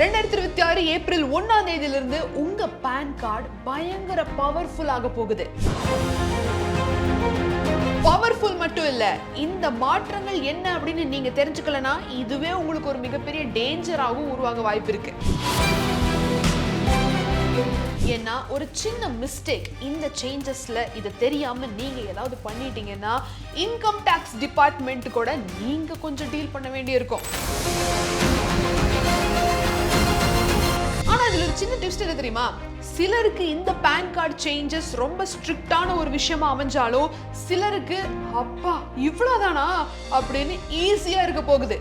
2026 April 1ஆம் தேதியிலிருந்து உங்க பான் கார்டு பயங்கர பவர்ஃபுல் ஆக போகுது. பவர்ஃபுல் மட்டும் இல்ல, இந்த மாற்றங்கள் என்ன அப்படின்னு நீங்க தெரிஞ்சுக்கலனா இதுவே உங்களுக்கு ஒரு மிகப்பெரிய டேஞ்சராகவும் உருவாக வாய்ப்பு இருக்கு. ஏன்னா ஒரு சின்ன மிஸ்டேக் இந்த சேஞ்சஸ்ல இது தெரியாம நீங்க ஏதாவது பண்ணிட்டீங்கன்னா இன்கம் டாக்ஸ் டிபார்ட்மெண்ட் கூட நீங்க கொஞ்சம் டீல் பண்ண வேண்டியிருக்கும். ஆனா இதுல ஒரு சின்ன ட்விஸ்ட் என்ன தெரியுமா? சிலருக்கு இந்த பான் கார்டு சேஞ்சஸ் ரொம்ப ஸ்ட்ரிக்டான ஒரு விஷயமா அமைஞ்சாலும் சிலருக்கு அப்பா இவ்வளவுதானா அப்படின்னு ஈஸியா இருக்க போகுது.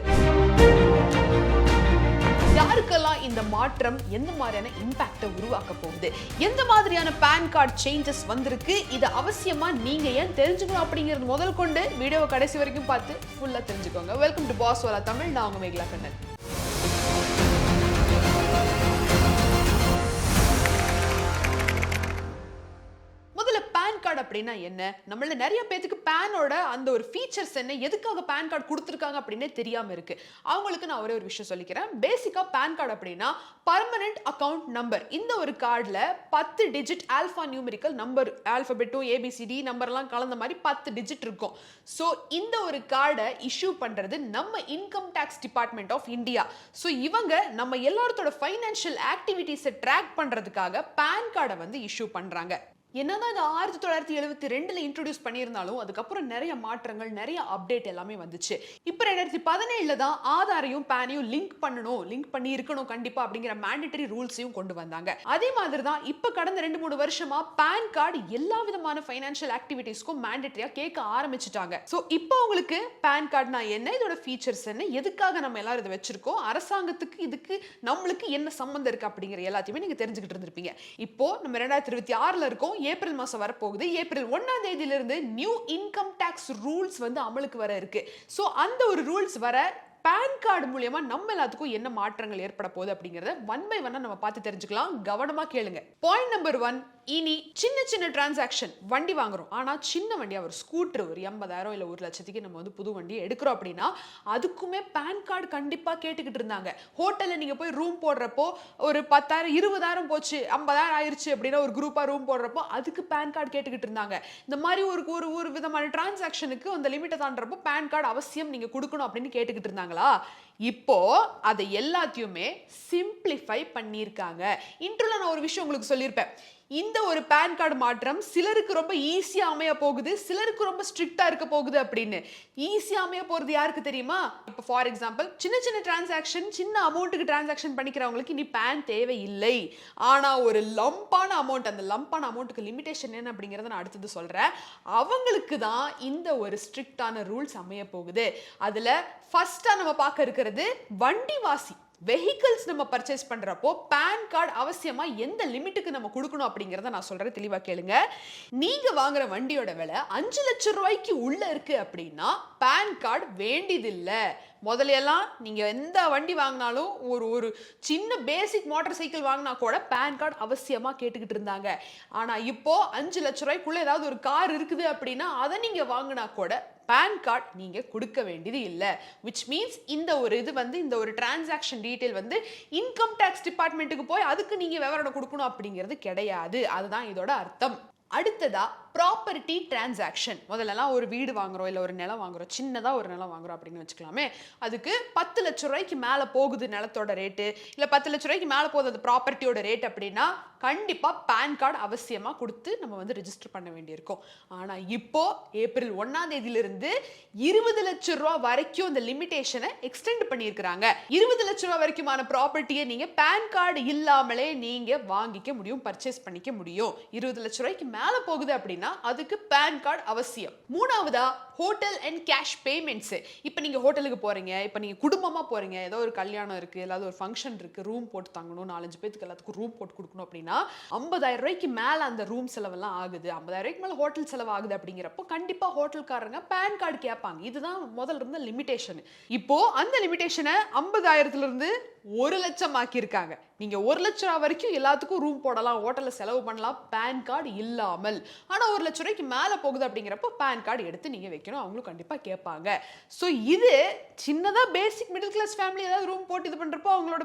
யாருக்கெல்லாம் இந்த மாற்றம் எந்த மாதிரியான இம்பாக்டை உருவாக்க போகுது, எந்த மாதிரியான பான் கார்டு சேஞ்சஸ் வந்திருக்கு, இது அவசியமா நீங்க ஏன் தெரிஞ்சுக்கணும் அப்படிங்கிறது முதல் கொண்டு வீடியோவை கடைசி வரைக்கும் பார்த்து ஃபுல்லா தெரிஞ்சுக்கோங்க. வெல்கம் டு பாஸ் வாலா தமிழ். நான் உங்க மேகலா கண்ணன். அப்படின்னா என்ன, நம்மள நிறைய பேருக்கு பேனோட அந்த ஒரு ஃபீச்சர்ஸ் என்ன, எதுக்காக பேன் கார்டு கொடுத்திருக்காங்க அப்படினே தெரியாம இருக்கு. அவங்களுக்கு நான் ஒரே ஒரு விஷயம் சொல்லிக்கிறேன். பேசிக்கா பேன் கார்டு அப்படின்னா பர்மனன்ட் அக்கவுண்ட் நம்பர். இந்த ஒரு கார்டுல 10 டிஜிட் ஆல்பா நியூமெரிக்கல் நம்பர், ஆல்பபெட்டும் ஏபிசிடி நம்பர்லாம் கலந்த மாதிரி 10 டிஜிட் இருக்கும். ஸோ இந்த ஒரு கார்டை இஷ்யூ பண்றது நம்ம income tax department of India. So இவங்க நம்ம எல்லாரோட ஃபைனான்ஷியல் ஆக்டிவிட்டிஸை ட்ராக் பண்றதுக்காக பேன் கார்டை வந்து இஷ்யூ பண்றாங்க. என்னதான் இது 1972 இன்ட்ரோடியூஸ் பண்ணியிருந்தாலும் அதுக்கப்புறம் நிறைய மாற்றங்கள், நிறைய அப்டேட் எல்லாமே வந்துச்சு. இப்போ 2017 தான் ஆதாரையும் பேனையும் லிங்க் பண்ணி இருக்கணும் கண்டிப்பா அப்படிங்கிற மேண்டேட்டரி ரூல்ஸையும் கொண்டு வந்தாங்க. அதே மாதிரி தான் இப்போ கடந்த 2-3 வருஷமா பேன் கார்டு எல்லா விதமான ஃபைனான்ஷியல் ஆக்டிவிட்டிஸ்க்கும் மேண்டேட்டரியா கேட்க ஆரம்பிச்சுட்டாங்க. ஸோ இப்போ உங்களுக்கு பேன் கார்டுனா என்ன, இதோட ஃபீச்சர்ஸ் என்ன, எதுக்காக நம்ம எல்லாரும் இதை வச்சிருக்கோம், அரசாங்கத்துக்கு இதுக்கு நம்மளுக்கு என்ன சம்பந்தம் இருக்கு அப்படிங்கிற எல்லாத்தையுமே நீங்க தெரிஞ்சுக்கிட்டு இருந்திருப்பீங்க. இப்போ நம்ம 2026 இருக்கோம். ஏப்ரல் மாசம் வரப்போகுது. ஏப்ரல் 1ஆம் தேதியிலிருந்து நியூ இன்கம் டாக்ஸ் ரூல்ஸ் வந்து அமலுக்கு வர இருக்கு. சோ அந்த ஒரு ரூல்ஸ் வர பான் கார்டு மூலமா நம்ம எல்லாத்துக்கும் என்ன மாற்றங்கள் ஏற்பட போகுது அப்படிங்கறத ஒன் பை ஒன்னா நம்ம பார்த்து தெரிஞ்சுக்கலாம். கவனமா கேளுங்க. பாயிண்ட் நம்பர் 1, இனி சின்ன டிரான்சாக்ஷன் வண்டி வாங்குறோம். ஆனா சின்ன வண்டியா ஒரு ஸ்கூட்டர் ஒரு 80,000 இல்ல 1 லட்சத்துக்கு நம்ம வந்து புது வண்டியை எடுக்கிறோம் அப்படின்னா அதுக்குமே பான் கார்டு கண்டிப்பா கேட்டுக்கிட்டு இருந்தாங்க. ஹோட்டல்ல நீங்க போய் ரூம் போடுறப்போ ஒரு 10,000 20,000 போச்சு, 50,000 ஆயிருச்சு அப்படின்னா ஒரு குரூப்பா ரூம் போடுறப்போ அதுக்கு பான் கார்டு கேட்டுக்கிட்டு இருந்தாங்க. இந்த மாதிரி ஒரு விதமான டிரான்சாக்ஷனுக்கு அந்த லிமிட்டை தாண்டறப்போ பான் கார்டு அவசியம் நீங்க கொடுக்கணும் அப்படின்னு கேட்டுக்கிட்டு இருந்தாங்களா? இப்போ அதை எல்லாத்தையுமே சிம்பிளிஃபை பண்ணியிருக்காங்க. இன்ட்ரோல நான் ஒரு விஷயம் உங்களுக்கு சொல்லியிருப்பேன். இந்த ஒரு பான் கார்டு மாற்றம் சிலருக்கு ரொம்ப ஈஸியா அமைய போகுது, சிலருக்கு ரொம்ப ஸ்ட்ரிக்டா இருக்க போகுது அப்படின்னு. ஈஸியா அமைய போறது யாருக்கு தெரியுமா? இப்போ ஃபார் எக்ஸாம்பிள் சின்ன டிரான்சாக்ஷன், சின்ன அமௌண்ட்டுக்கு டிரான்சாக்ஷன் பண்ணிக்கிறவங்களுக்கு இனி பேன் தேவையில்லை. ஆனா ஒரு லம்பான அமௌண்ட், அந்த லம்பான அமௌண்ட்டுக்கு லிமிடேஷன் என்ன அப்படிங்கறத நான் அடுத்தது சொல்றேன். அவங்களுக்கு தான் இந்த ஒரு ஸ்ட்ரிக்டான ரூல்ஸ் அமைய போகுது. அதுல ஃபர்ஸ்டா நம்ம பார்க்க இருக்கிறது வண்டி வாசி. வெஹிக்கிள்ஸ் நம்ம பர்ச்சேஸ் பண்றப்போ பான் கார்டு அவசியமா எந்த லிமிட்டுக்கு நம்ம கொடுக்கணும் அப்படிங்கறத நான் சொல்றேன், தெளிவா கேளுங்க. நீங்க வாங்குற வண்டியோட விலை 5 லட்சம் ரூபாய்க்கு உள்ள இருக்கு அப்படின்னா பான் கார்டு வேண்டியதில்லை. முதல்ல எல்லாம் நீங்க எந்த வண்டி வாங்கினாலும் ஒரு சின்ன பேசிக் மோட்டார் சைக்கிள் வாங்கினா கூட பேன் கார்டு அவசியமா கேட்டுக்கிட்டு இருந்தாங்க. ஆனா இப்போ 5 லட்சம் ரூபாய்க்குள்ள ஏதாவது ஒரு கார் இருக்குது அப்படின்னா அதை நீங்க வாங்கினா கூட பான் கார்டு நீங்க கொடுக்க வேண்டியது இல்லை. which means இந்த ஒரு டிரான்சாக்ஷன் டீடைல் வந்து இன்கம் டாக்ஸ் டிபார்ட்மெண்ட்டுக்கு போய் அதுக்கு நீங்க விவரம் கொடுக்கணும் அப்படிங்கிறது கிடையாது. அதுதான் இதோட அர்த்தம். அடுத்ததா ப்ராப்பர்ட்டி டிரான்சாக்ஷன். முதல்லலாம் ஒரு வீடு வாங்குறோம் இல்ல ஒரு நிலம் வாங்குறோம், சின்னதா ஒரு நிலம் வாங்குறோம் அப்படின்னு வச்சுக்கலாமே, அதுக்கு 10 லட்சம் ரூபாய்க்கு மேல போகுது நிலத்தோட ரேட்டு, இல்ல 10 லட்சம் ரூபாய்க்கு மேல போகுது அந்த ப்ராப்பர்ட்டியோட ரேட் அப்படின்னா கண்டிப்பா பான் கார்டு அவசியமா கொடுத்து நம்ம வந்து ரெஜிஸ்டர் பண்ண வேண்டியிருக்கும். ஆனா இப்போ ஏப்ரல் 1ஆம் தேதியிலிருந்து 20 லட்சம் ரூபாய் வரைக்கும் இந்த லிமிடேஷனை எக்ஸ்டெண்ட் பண்ணியிருக்காங்க. 20 லட்சம் ரூபாய் வரைக்குமான ப்ராப்பர்ட்டியை நீங்க பான் கார்டு இல்லாமலே நீங்க வாங்கிக்க முடியும், பர்ச்சேஸ் பண்ணிக்க முடியும். 20 லட்சம் ரூபாய்க்கு மேல போகுது அப்படின்னா அதுக்கு பான் கார்டு அவசியம். மூணாவதா ஹோட்டல் அண்ட் கேஷ் பேமெண்ட்ஸ். இப்போ நீங்க ஹோட்டலுக்கு போறீங்க, இப்போ நீங்க குடும்பமா போறீங்க, ஏதோ ஒரு கல்யாணம் இருக்கு, ஏதாவது ஒரு ஃபங்க்ஷன் இருக்கு, ரூம் போட்டு தங்கணும், 4-5 பேருக்கு எல்லாத்துக்கும் ரூம் போட்டு கொடுக்கணும் அப்படின்னா 50,000 ரூபாய்க்கு மேல அந்த ரூம் செலவெல்லாம் ஆகுது, 50,000 ரூபாய்க்கு மேல ஹோட்டல் செலவு ஆகுது அப்படிங்கிறப்போ கண்டிப்பா ஹோட்டல்காரங்க பான் கார்டு கேட்பாங்க. இதுதான் முதல்ல இருந்த லிமிடேஷன். இப்போ அந்த லிமிடேஷனை 50,000 இருந்து 1 லட்சம் ஆக்கியிருக்காங்க. நீங்க 1 லட்சம் ரூபாய் வரைக்கும் எல்லாத்துக்கும் ரூம் போடலாம், ஹோட்டல்ல செலவு பண்ணலாம் பான் கார்டு இல்லாமல். ஆனா 1 லட்சம் ரூபாய்க்கு மேல போகுது அப்படிங்கிறப்போ பான் கார்டு எடுத்து நீங்க வைக்கணும். வைக்கணும், அவங்களும் கண்டிப்பாக கேட்பாங்க. ஸோ இது சின்னதாக பேசிக் மிடில் கிளாஸ் ஃபேமிலி ஏதாவது ரூம் போட்டு இது பண்ணுறப்போ அவங்களோட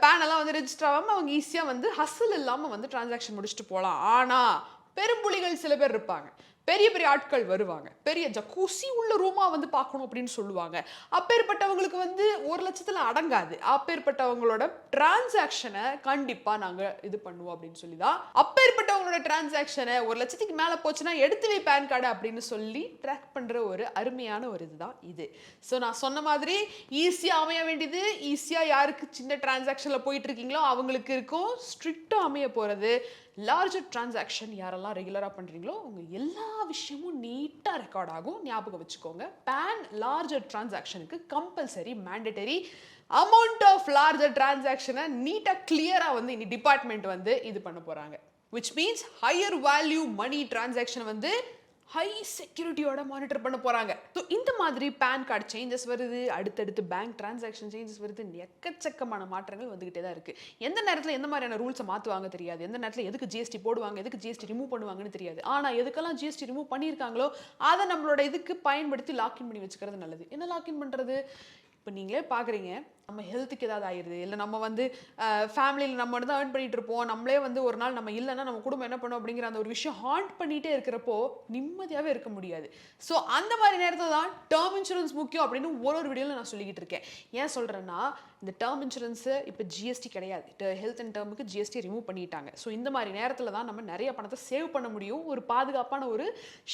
பேன் எல்லாம் வந்து ரெஜிஸ்டர் ஆகாமல் அவங்க ஈஸியாக வந்து ஹஸ்ஸல் இல்லாமல் வந்து டிரான்சாக்ஷன் முடிச்சுட்டு போகலாம். ஆனால் பெரும்புலிகள் சில பேர் இருப்பாங்க, பெரிய பெரிய ஆட்கள் வருவாங்க, பெரிய ஜக்கூசி உள்ள ரூமா வந்து பார்க்கணும் அப்படின்னு சொல்லுவாங்க. அப்பேற்பட்டவங்களுக்கு வந்து 1 லட்சத்தில் அடங்காது. அப்பேற்பட்டவங்களோட டிரான்சாக்ஷனை கண்டிப்பா நாங்க இது பண்ணுவோம் அப்படின்னு சொல்லி தான், அப்பேற்பட்டவங்களோட டிரான்சாக்ஷனை 1 லட்சத்துக்கு மேல போச்சுன்னா எடுத்து வை பேன் கார்டு அப்படின்னு சொல்லி ட்ராக் பண்ற ஒரு அருமையான ஒரு இதுதான் இது. ஸோ நான் சொன்ன மாதிரி ஈஸியா அமைய வேண்டியது, ஈஸியா யாருக்கு சின்ன டிரான்சாக்ஷன்ல போயிட்டு இருக்கீங்களோ அவங்களுக்கு இருக்கும். ஸ்ட்ரிக்டா அமைய போறது லார்ஜர் டிரான்சாக்ஷன் யாரெல்லாம் ரெகுலராக பண்ணுறீங்களோ உங்கள் எல்லா விஷயமும் நீட்டாக ரெக்கார்ட் ஆகும். ஞாபகம் வச்சுக்கோங்க, பேன் லார்ஜர் டிரான்சாக்ஷனுக்கு compulsory mandatory. Amount of larger டிரான்சாக்ஷனை நீட்டாக கிளியராக வந்து இனி டிபார்ட்மெண்ட் வந்து இது பண்ண போகிறாங்க. Which means higher value money transaction வந்து ஹை செக்யூரிட்டியோட மானிட்டர் பண்ண போறாங்க. ஸோ இந்த மாதிரி பேன் கார்டு சேஞ்சஸ் வருது, அடுத்தடுத்து பேங்க் டிரான்சாக்ஷன் சேஞ்சஸ் வருது, எக்கச்சக்கமான மாற்றங்கள் வந்துகிட்டே தான் இருக்கு. எந்த நேரத்தில் எந்த மாதிரியான ரூல்ஸை மாற்றுவாங்க தெரியாது, எந்த நேரத்தில் எதுக்கு ஜிஎஸ்டி போடுவாங்க, எதுக்கு ஜிஎஸ்டி ரிமூவ் பண்ணுவாங்கன்னு தெரியாது. ஆனால் எதுக்கெல்லாம் ஜிஎஸ்டி ரிமூவ் பண்ணியிருக்காங்களோ அதை நம்மளோட இதுக்கு பயன்படுத்தி லாக்இன் பண்ணி வச்சுக்கிறது நல்லது. என்ன லாக்இன் பண்ணுறது? இப்போ நீங்களே பார்க்குறீங்க, நம்ம ஹெல்த்துக்கு ஏதாவது ஆயிடுது, இல்லை நம்ம வந்து ஃபேமிலியில் நம்ம தான் ஏர்ன் பண்ணிட்டு இருப்போம், நம்மளே வந்து ஒரு நாள் நம்ம இல்லைன்னா நம்ம குடும்பம் என்ன பண்ணும் அப்படிங்கிற அந்த ஒரு விஷயம் ஹாண்ட் பண்ணிகிட்டே இருக்கிறப்போ நிம்மதியாகவே இருக்க முடியாது. ஸோ அந்த மாதிரி நேரத்தில் தான் டேர்ம் இன்சூரன்ஸ் முக்கியம் அப்படின்னு ஒரு வீடியோவில் நான் சொல்லிக்கிட்டு இருக்கேன். ஏன் சொல்கிறேன்னா, இந்த டேர்ம் இன்சூரன்ஸு இப்போ ஜிஎஸ்டி கிடையாது, ஹெல்த் அண்ட் டேர்முக்கு ஜிஎஸ்டி ரிமூவ் பண்ணிட்டாங்க. ஸோ இந்த மாதிரி நேரத்தில் தான் நம்ம நிறைய பணத்தை சேவ் பண்ண முடியும், ஒரு பாதுகாப்பான ஒரு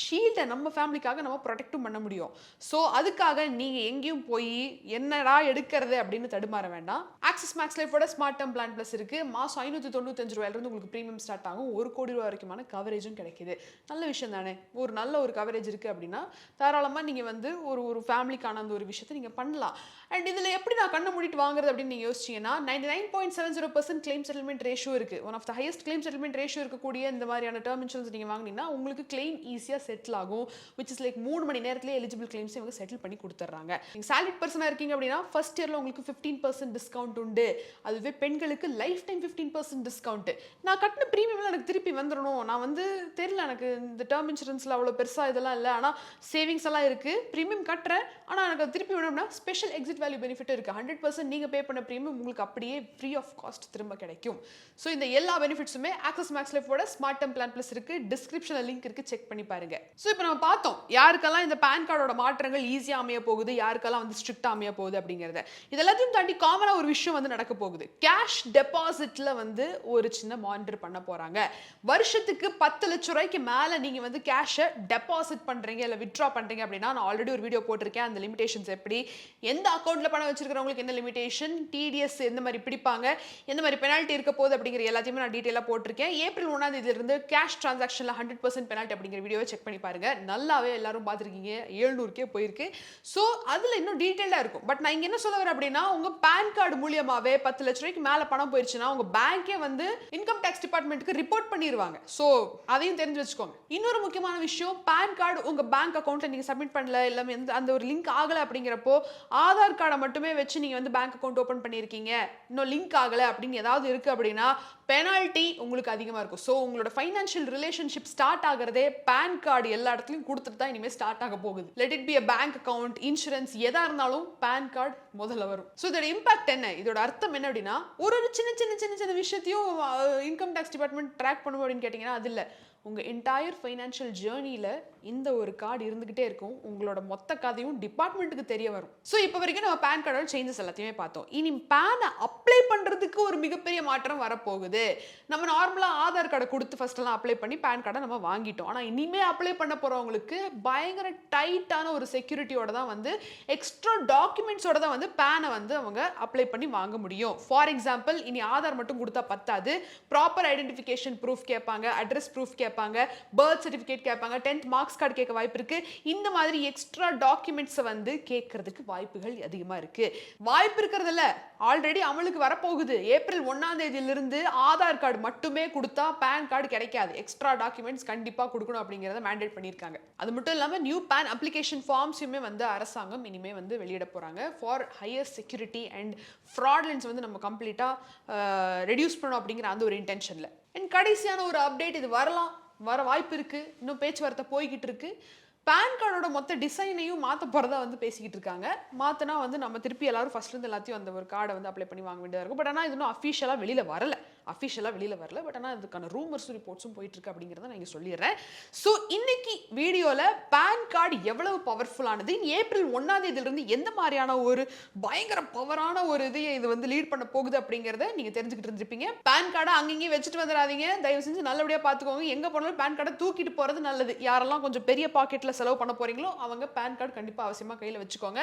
ஷீல்டை நம்ம ஃபேமிலிக்காக நம்ம ப்ரொடெக்டும் பண்ண முடியும். ஸோ அதுக்காக நீங்கள் எங்கேயும் போய் என்னடா எடுக்கிறது அப்படின்னு தடுமாற வேண்டாம். ஆக்சிஸ் மேக்ஸ் லைஃபோட ஸ்மார்ட் டேர்ம் பிளான் பிளஸ் இருக்கு. மாசம் 595 ரூபாயிலிருந்து உங்களுக்கு பிரீமியம் ஸ்டார்ட் ஆகும். 1 கோடி ரூபாய் வரைக்குமான கவரேஜும் கிடைக்குது. நல்ல விஷயம் தானே? ஒரு நல்ல ஒரு கவரேஜ் இருக்கு அப்படின்னா தாராளமா நீங்க வந்து ஒரு ஃபேமிலிக்கான அந்த ஒரு விஷயத்தை நீங்க பண்ணலாம். அண்ட் இதுல எப்படி நான் கண்ணை மூடிட்டு வாங்குறது அப்படின்னு நீங்க யோசிச்சீங்கன்னா 99.70% கிளைம் செட்டில்மெண்ட் ரேஷியோ இருக்கு. One of the highest claim settlement ratio இருக்கக்கூடிய இந்த மாதிரியான டேர்ம் இன்சூரன்ஸ் நீங்க வாங்கினீங்கன்னா உங்களுக்கு கிளைம் ஈஸியா செட்டில் ஆகும். விச் இஸ் லைக் 3 மணி நேரத்திலேயே எலிஜிபிள் கிளைம்ஸ் இவங்க செட்டில் பண்ணி கொடுத்துட்றாங்க. நீங்க சாலரிட் பர்சனா இருக்கீங்க அப்படின்னா ஃபர்ஸ்ட் இயர்ல உங்களுக்கு 15% டிஸ்கவுண்ட் உண்டு. அதுவே பெண்களுக்கு லைஃப் டைம் 15% டிஸ்கவுண்ட். நான் கட்டின பிரீமியம் எனக்கு திருப்பி வந்துடணும், நான் வந்து தெரியல, எனக்கு இந்த டேர்ம் இன்சூரன்ஸ்ல அவ்வளோ பெருசா இதெல்லாம் இல்லை, ஆனால் சேவிங்ஸ் எல்லாம் இருக்கு, பிரீமியம் கட்டுறேன், ஆனால் எனக்கு திருப்பி வேணும்னா ஸ்பெஷல் எக்ஸிட் வேல்யூ பெனிஃபிட் இருக்கு. 100% நீங்க பே பண்ண பிரீமியம் உங்களுக்கு அப்படியே ஃப்ரீ ஆஃப் காஸ்ட் திரும்ப கிடைக்கும். ஸோ இந்த எல்லா பெனிஃபிட்ஸுமே ஆக்சிஸ் மேக்ஸ் லைஃபோட ஸ்மார்ட் டேர்ம் பிளான் பிளஸ் இருக்கு. டிஸ்கிரிப்ஷன்ல லிங்க் இருக்கு, செக் பண்ணி பாருங்க. ஸோ இப்போ நம்ம பார்த்தோம் யாருக்கெல்லாம் இந்த பேன் கார்டோட மாற்றங்கள் ஈஸியாக அமைய போகுது, யாருக்கெல்லாம் வந்து ஸ்ட்ரிக்டா அமைய போகுது அப்படிங்கிறத. இதெல்லாத்தையும் தாண்டி காமனா ஒரு விஷயம் வந்து நடக்க போகுது. கேஷ் டெபாசிட்ல வந்து ஒரு சின்ன மானிட்டர் பண்ண போறாங்க. வருஷத்துக்கு 10 லட்சம் ரூபாய்க்கு மேல நீங்க வந்து கேஷை டெபாசிட் பண்றீங்க இல்ல வித்ட்ரா பண்றீங்க அப்படின்னா, நான் ஆல்ரெடி ஒரு வீடியோ போட்டிருக்கேன். அந்த லிமிடேஷன்ஸ் எப்படி, எந்த அக்கௌண்ட்ல பணம் வச்சிருக்கிறவங்களுக்கு என்ன லிமிடேஷன், டிடிஎஸ் எந்த மாதிரி பிடிப்பாங்க, எந்த மாதிரி பெனால்ட்டி இருக்க போகுது அப்படிங்கிற எல்லாத்தையுமே நான் டீட்டெயிலாக போட்டிருக்கேன். ஏப்ரல் 1ஆம் தேதியில இருந்து கேஷ் டிரான்சாக்ஷன்ல 100% பெனால்ட்டி அப்படிங்கிற வீடியோவை செக் பண்ணி பாருங்க. நல்லாவே எல்லாரும் பார்த்துருக்கீங்க, 700K போயிருக்கு. ஸோ அதுல இன்னும் டீட்டெயிலாக இருக்கும். பட் நான் இங்க என்ன சொல்ல வரேன் அப்படின்னா, உங்க பேன் கார்டு மூலியமாவே 10 லட்சம் ரூபாய்க்கு மேல பணம் போயிருச்சுன்னா உங்க பேங்கே வந்து இன்கம் டாக்ஸ் டிபார்ட்மெண்ட்டுக்கு ரிப்போர்ட் பண்ணிடுவாங்க. சோ அதையும் தெரிஞ்சு வச்சுக்கோங்க. இன்னொரு முக்கியமான விஷயம், பேன் கார்டு உங்க பேங்க் அக்கௌண்ட்ல நீங்க சப்மிட் பண்ணல, இல்ல அந்த ஒரு லிங்க் ஆகல அப்படிங்கிறப்போ ஆதார் கார்டை மட்டுமே வச்சு நீங்க வந்து பேங்க் அக்கௌண்ட் ஓபன் பண்ணிருக்கீங்க, இன்னும் லிங்க் ஆகல அப்படின்னு ஏதாவது இருக்கு அப்படின்னா பெனால்ட்டி உங்களுக்கு அதிகமா இருக்கும். ஸோ உங்களோட ஃபைனான்ஷியல் ரிலேஷன்ஷிப் ஸ்டார்ட் ஆகிறதே பேன் கார்டு எல்லா இடத்துலையும் கொடுத்துட்டு தான் இனிமேல் ஸ்டார்ட் ஆக போகுது. Let it be a bank account, insurance, எதா இருந்தாலும் பேன் கார்டு முதல்ல வரும். ஸோ இதோட இம்பாக்ட் என்ன, இதோட அர்த்தம் என்ன அப்படின்னா, ஒரு சின்ன சின்ன சின்ன சின்ன விஷயத்தையும் இன்கம் டாக்ஸ் டிபார்ட்மெண்ட் ட்ராக் பண்ணுவோம் அப்படின்னு கேட்டீங்கன்னா அது இல்லை. உங்க என்டையர் ஃபைனான்ஷியல் ஜேர்னில இந்த ஒரு கார்டு இருந்துகிட்டே இருக்கும். உங்களோட மொத்த கதையும் டிபார்ட்மெண்ட்டுக்கு தெரிய வரும். ஸோ இப்போ வரைக்கும் நம்ம பேன் கார்டோட சேஞ்சஸ் எல்லாத்தையுமே பார்த்தோம். இனி பேனை அப்ளை பண்றதுக்கு ஒரு மிகப்பெரிய மாற்றம் வரப்போகுது. நம்ம நார்மலா ஆதார் கார்டை கொடுத்து ஃபர்ஸ்ட் எல்லாம் அப்ளை பண்ணி பேன் கார்டை நம்ம வாங்கிட்டோம். ஆனா இனிமே அப்ளை பண்ண போறவங்களுக்கு பயங்கர டைட்டான ஒரு செக்யூரிட்டியோட தான் வந்து எக்ஸ்ட்ரா டாக்குமெண்ட்ஸோட தான் வந்து பேனை வந்து அவங்க அப்ளை பண்ணி வாங்க முடியும். ஃபார் எக்ஸாம்பிள், இனி ஆதார் மட்டும் கொடுத்தா பத்தாது, ப்ராப்பர் ஐடென்டிஃபிகேஷன் ப்ரூஃப் கேட்பாங்க, அட்ரஸ் ப்ரூஃப் கேட்பாங்க, பர்த் சர்டிஃபிகேட் கேட்பாங்க, 10th மார்க்ஸ் கார்டு கேட்க வாய்ப்பு இருக்கு. இந்த மாதிரி எக்ஸ்ட்ரா டாக்குமெண்ட்ஸ் வந்து கேட்கறதுக்கு வாய்ப்புகள் அதிகமா இருக்கு. வாய்ப்பு இருக்கிறதுல ஆல்ரெடி அமலுக்கு வரப்போகுது. ஏப்ரல் 1ஆம் தேதியிலிருந்து ஆதார் கார்டு மட்டுமே கொடுத்தா பேன் கார்டு கிடைக்காது. எக்ஸ்ட்ரா டாக்குமெண்ட்ஸ் கண்டிப்பா கொடுக்கணும் அப்படிங்கறத மேண்டேட் பண்ணிருக்காங்க. அது மட்டும் இல்லாம நியூ பேன் அப்ளிகேஷன் ஃபார்ம்ஸுமே வந்து அரசாங்கம் இனிமே வந்து வெளியிட போறாங்க. ஃபார் ஹையர் செக்யூரிட்டி அண்ட் ஃப்ராட்லன்ஸ் வந்து நம்ம கம்ப்ளீட்டா ரெடியூஸ் பண்ணணும் அப்படிங்கிற அந்த ஒரு இன்டென்ஷன்ல. அண்ட் கடைசியான ஒரு அப்டேட், இது வர வாய்ப்பு இருக்கு, இன்னும் பேச்சுவார்த்தை போய்கிட்டு இருக்கு. பேன் கார்டோட மொத்த டிசைனையும் மாற்ற போகிறதா வந்து பேசிக்கிட்டு இருக்காங்க. மாற்றினா வந்து நம்ம திருப்பி எல்லாரும் ஃபர்ஸ்ட்லேருந்து எல்லாத்தையும் அந்த ஒரு கார்டை வந்து அப்ளை பண்ணி வாங்க வேண்டியதாக இருக்கும். பட் ஆனால் இது இன்னும் அஃபிஷியலாக வெளியில் வரல. பட் ஆனால் இதுக்கான ரூமர்ஸும் ரிப்போர்ட்ஸும் போயிட்டு இருக்கு அப்படிங்கிறத நான் இங்கே சொல்லிடுறேன். ஸோ இன்னைக்கு வீடியோவில் பேன் கார்டு எவ்வளவு பவர்ஃபுல்லானது, ஏப்ரல் 1ஆம் தேதியிலிருந்து எந்த மாதிரியான ஒரு பயங்கர பவரான ஒரு இதையை இது வந்து லீட் பண்ண போகுது அப்படிங்கிறத நீங்கள் தெரிஞ்சுக்கிட்டு இருந்திருப்பீங்க. பேன் கார்டை அங்கேயும் வச்சுட்டு வந்துடாதீங்க. தயவு செஞ்சு நல்லபடியாக பார்த்துக்கோங்க. எங்கே போனாலும் பேன் கார்டை தூக்கிட்டு போகிறது நல்லது. யாரெல்லாம் கொஞ்சம் பெரிய பாக்கெட்டில் செலவு பண்ண போறீங்களோ அவங்க பேன் கார்டு கண்டிப்பாக அவசியமாக கையில் வச்சுக்கோங்க.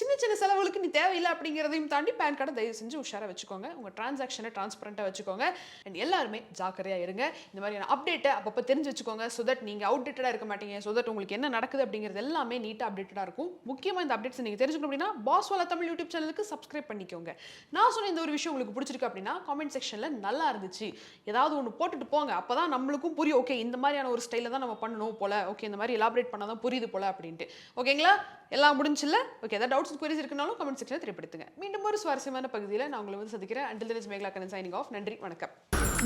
சின்ன சின்ன செலவுகளுக்கு நீ தேவையில்லை அப்படிங்கிறதையும் தாண்டி பேன் கார்டை தயவு செஞ்சு உஷாராக வச்சுக்கோங்க. உங்கள் டிரான்சாக்ஷனை டிரான்ஸ்பரண்டாக வச்சுக்கோங்க. அண்ட் எல்லாருமே ஜாக்கிரதையாக இருங்க. இந்த மாதிரியான அப்டேட்டை அப்பப்போ தெரிஞ்சு வச்சுக்கோங்க. ஸோ தட் நீங்கள் அவுடேட்டடாக இருக்க மாட்டீங்க. ஸோ தட் உங்களுக்கு என்ன நடக்குது அப்படிங்கிறது எல்லாமே நீட்டாக அப்டேட்டடாக இருக்கும். முக்கியமாக இந்த அப்டேட்ஸ் நீங்கள் தெரிஞ்சுக்கணும் அப்படின்னா பாஸ்வாலா தமிழ் யூடியூப் சேனலுக்கு சப்ஸ்கிரைப் பண்ணிக்கோங்க. நான் சொன்ன இந்த ஒரு விஷயம் உங்களுக்கு பிடிச்சிருக்கு அப்படின்னா காமெண்ட் செக்ஷனில் நல்லா இருந்துச்சு ஏதாவது ஒன்று போட்டுட்டு போங்க. அப்போ தான் நம்மளுக்கும் புரியும், ஓகே இந்த மாதிரியான ஒரு ஸ்டைலில் தான் நம்ம பண்ணணும் போல, ஓகே இந்த மாதிரி எலாபரேட் பண்ணால் தான் புரியுது போல அப்படின்ட்டு. ஓகேங்களா, எல்லாம் முடிஞ்சில்ல? ஓகே, ஏதாவது டவுட்ஸ் குவரிஸ் இருக்குனாலும் கமெண்ட் செக்ஷனில் தெரியப்படுத்துங்க. மீண்டும் ஒரு சுவாரஸ்யமான பகுதியில் நான் உங்களை வந்து சந்திக்கிறேன். Until then, Megala Kannan signing off. நன்றி, வணக்கம்.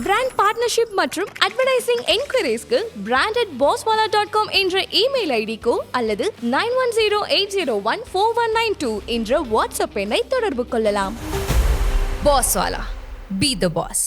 பிராண்ட் பார்ட்னர்ஷிப் மற்றும் அட்வர்டைசிங் என்கொயரிஸ்க்கு brand@bosswala.com என்ற இமெயில் ஐடிக்கோ அல்லது 9108014192 என்ற வாட்ஸ்அப் எண்ணை தொடர்பு கொள்ளலாம். Bosswala, be the boss.